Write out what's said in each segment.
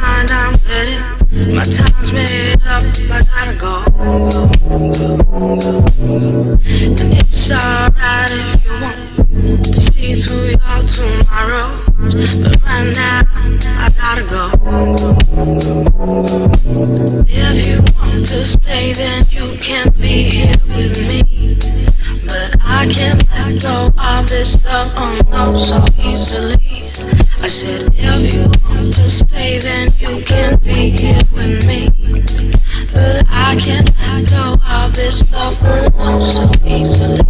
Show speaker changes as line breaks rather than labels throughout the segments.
mind, I'm ready. My time's made up, I gotta go. And it's alright if you want to see through your tomorrow, but right now, I gotta go. If you want to stay, then you can be here with me. But I can't let go of this love, oh no, so easily. I said, if you want to stay, then you can be here with me. But I can't let go of this love, oh no, so easily.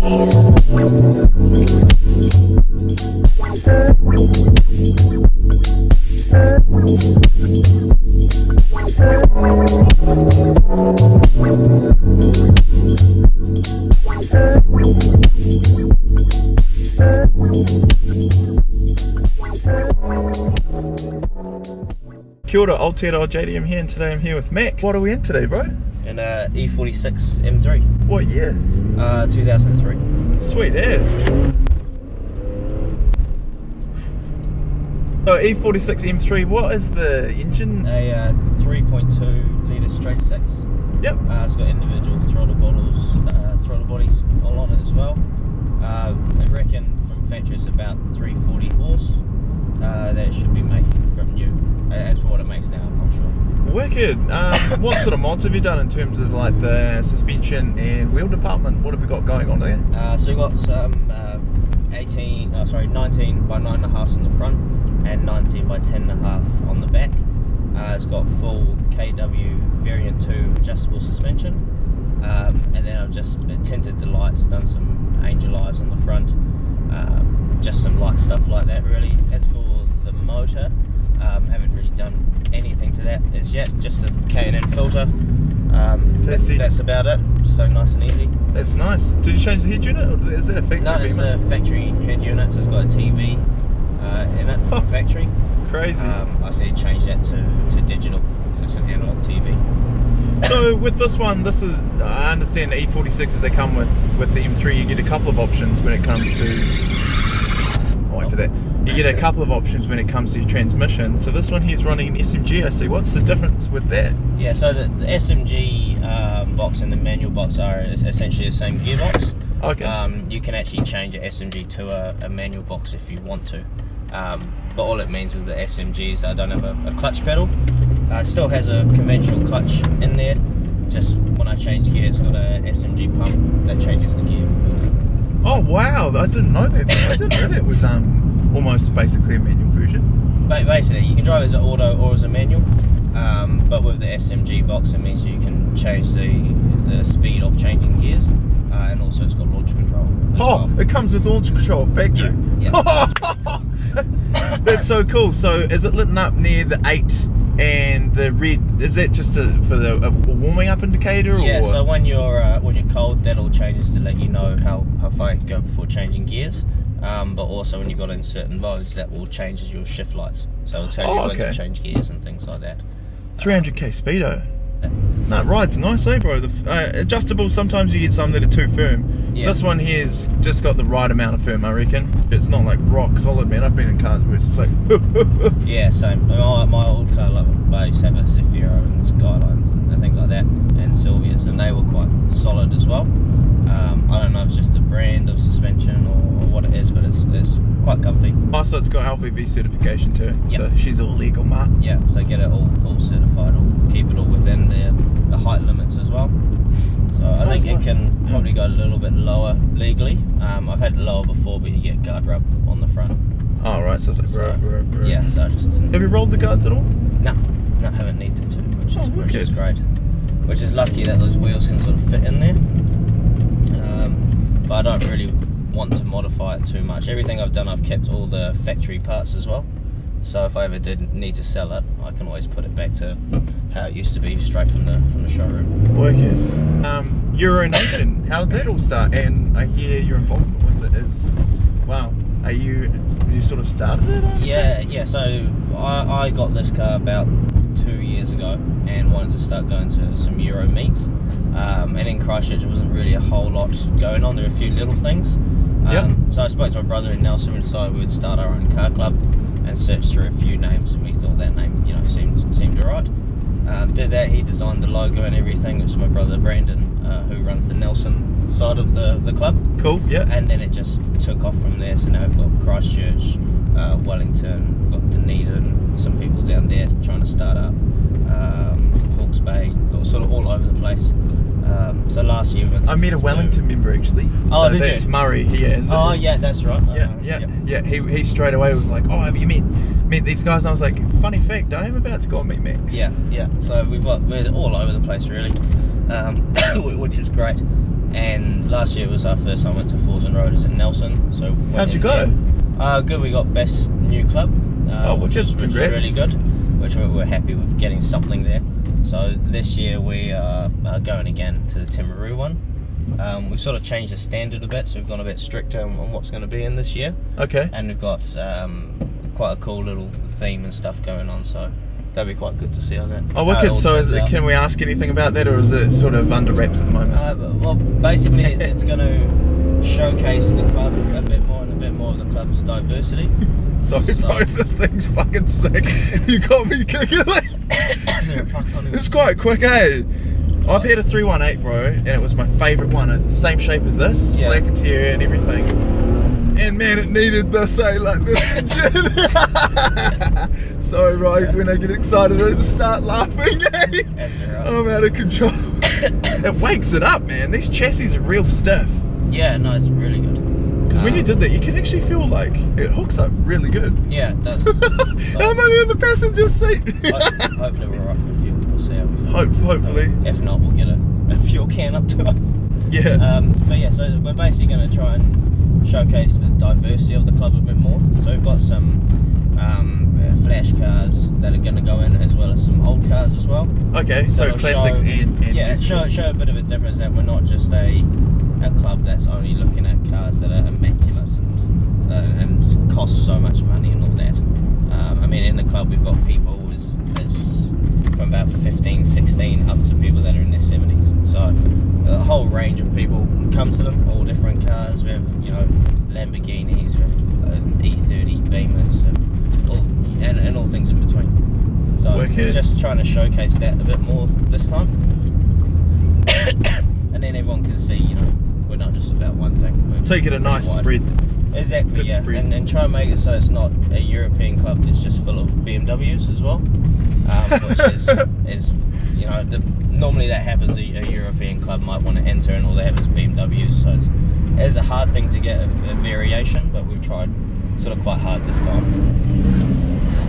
Kia ora, Aotearoa JDM here, and today I'm here with Mac. What are we in today, bro?
In E46 M3.
What year?
2003.
Sweet as. So E46 M3, what is the engine?
A 3.2 litre straight six.
Yep.
It's got individual throttle bodies all on it as well. I reckon from factory it's about 340 horse that it should be making from new. As for what it makes now, I'm not sure.
Wicked. What sort of mods have you done in terms of like the suspension and wheel department? What have we got going on there?
So we've got some 19 by 9.5 on the front and 19 by 10.5 on the back. It's got full KW variant 2 adjustable suspension, and then I've just tinted the lights, done some angel eyes on the front, just some light stuff like that really. As for the motor, haven't really done anything to that as yet, just a K&N filter. That's about it, so nice and easy.
That's nice. Did you change the head unit, or is that a factory?
No, it's a factory head unit, so it's got a TV in it from factory.
Crazy.
I said change that to digital, because it's an analog TV.
So with this one, this is, I understand the E46s they come with the M3, you get a couple of options when it comes to, wait for that. You get a couple of options when it comes to your transmission. So this one here is running an SMG, I see. What's the difference with that?
Yeah, so the SMG box and the manual box are essentially the same gearbox.
Okay.
You can actually change your SMG to a manual box if you want to. But all it means with the SMG is I don't have a clutch pedal. It still has a conventional clutch in there. Just when I change gear, it's got a SMG pump that changes the gear.
Oh wow, I didn't know that. I didn't know that was almost basically a manual version.
Basically, you can drive as an auto or as a manual, but with the SMG box it means you can change the speed of changing gears, and also it's got launch control as well.
It comes with launch control, factory.
Yeah.
That's so cool. So is it lit up near the 8 and the red? Is that just for a warming up indicator?
Yeah,
or?
so when you're cold, that all changes to let you know how far you can go before changing gears. But also when you got in certain modes, that will change your shift lights. So it'll tell you when to change gears and things like that. 300k
speedo. No, it rides nice, eh, bro? The adjustable, sometimes you get some that are too firm. Yeah. This one here's just got the right amount of firm, I reckon. It's not like rock solid, man. I've been in cars where it's just like
yeah, same. My old car, I used to have a Zephyro and Skylines and things like that, and Sylvias, and they were quite solid as well. I don't know if it's just the brand of suspension or what it is, but it's quite comfy.
Oh, so it's got LVV certification too.
Yep.
So she's all legal, Mark.
Yeah, so get it all certified, or keep it all within the height limits as well. So I think it can probably go a little bit lower legally. I've had it lower before, but you get guard rub on the front.
Oh right, so it's like
yeah, so I just didn't.
Have you rolled the guards at all?
No, haven't needed to, which is great. Which is lucky that those wheels can sort of fit in there. But I don't really want to modify it too much. Everything I've done, I've kept all the factory parts as well. So if I ever did need to sell it, I can always put it back to how it used to be, straight from the showroom.
Wicked. Euro Nation, how did that all start? And I hear your involvement with it is, wow. Are you sort of started it?
Yeah. So I got this car about 2 years ago and wanted to start going to some Euro meets. And in Christchurch there wasn't really a whole lot going on. There were a few little things. So I spoke to my brother in Nelson and decided we would start our own car club, and searched through a few names, and we thought that name, seemed Did that. He designed the logo and everything. It's my brother Brandon, who runs the Nelson side of the club.
Cool, yeah.
And then it just took off from there. So now we've got Christchurch, Wellington, got Dunedin, some people down there trying to start up, Hawke's Bay, got sort of all over the place. So last year we got
I met a Wellington member actually.
Oh,
so
did
that's
you?
Murray, he is.
Oh yeah, that's right.
Yeah. He straight away was like, oh, have you met these guys? And I was like, funny fact, I am about to go and meet Max.
Yeah. So we're all over the place really, which is great. And last year was our first time. Went to Falls and Roaders in Nelson. So
How'd you go?
Good. We got best new club. Which is really good. Which we're happy with getting something there. So this year we are going again to the Timaru one. We've sort of changed the standard a bit, so we've gone a bit stricter on what's going to be in this year.
Okay.
And we've got quite a cool little theme and stuff going on, so that'd be quite good to see on that.
Oh, wicked. So can we ask anything about that, or is it sort of under wraps at the moment?
Well, basically it's going to showcase the club a bit more and a bit more of the club's diversity.
Sorry, bro, this thing's fucking sick. You got me kicking it. It's quite quick, eh? I've had a 318, bro, and it was my favourite one. It's the same shape as this, black interior and everything. And man, it needed this, eh? Like this engine. Sorry, bro, when I get excited, I just start laughing, eh?
That's alright.
I'm out of control. It wakes it up, man. These chassis are real stiff.
Yeah, no, it's really good.
Because when you did that, you can actually feel like it hooks up really good.
Yeah, it does.
And I'm only in the passenger seat.
Hopefully we're off with fuel. We'll see how we feel.
Hopefully.
If not, we'll get a fuel can up to us.
Yeah.
But yeah, so we're basically going to try and showcase the diversity of the club a bit more. So we've got some flash cars that are going to go in, as well as some old cars as well.
Okay, so classics and
yeah, show a bit of a difference, that we're not just a club that's only looking at cars that are immaculate and cost so much money and all that. I mean, in the club we've got people as from about 15, 16 up to people that are in their 70s. So a whole range of people come to them, all different cars. We have, Lamborghinis, we have E30 Beamers, and all things in between. So it's just trying to showcase that a bit more this time. And then everyone can see, we're not just about one thing.
So you get a nice spread.
Exactly,
good
yeah.
spread.
And try and make it so it's not a European club that's just full of BMWs as well. Which is normally that happens. A European club might want to enter and all they have is BMWs. So it's a hard thing to get a variation, but we've tried sort of quite hard this time.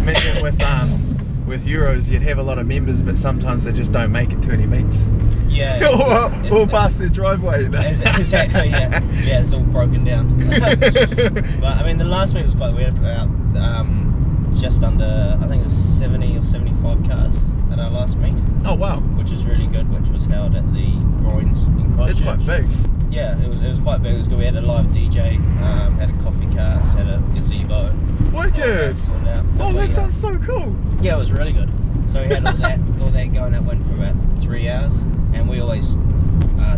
Imagine with Euros, you'd have a lot of members, but sometimes they just don't make it to any meets.
Yeah.
or past their driveway.
Exactly, yeah. Yeah, it's all broken down. But I mean, the last meet was quite weird. About just under, I think it was 70 or 75 cars at our last meet.
Oh wow.
Which is really good, which was held at the Groins in Christchurch.
It's quite big.
Yeah, it was quite big. It was good. We had a live DJ, had a coffee cart, had a gazebo.
Wicked! Oh, that sounds so cool.
Yeah, it was really good. So we had all that going. That went for about 3 hours, and we always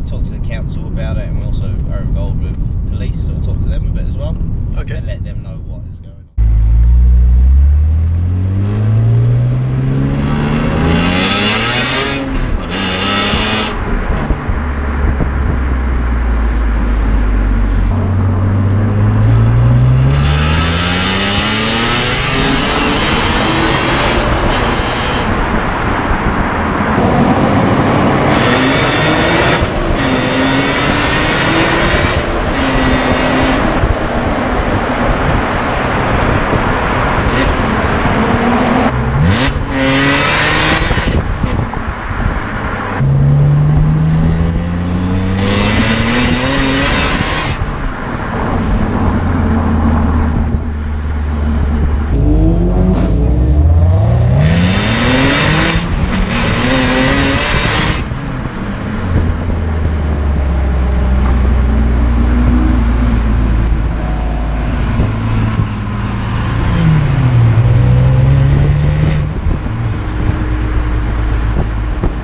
talk to the council about it, and we also are involved with police, so we'll talk to them a bit as well.
Okay.
And let them know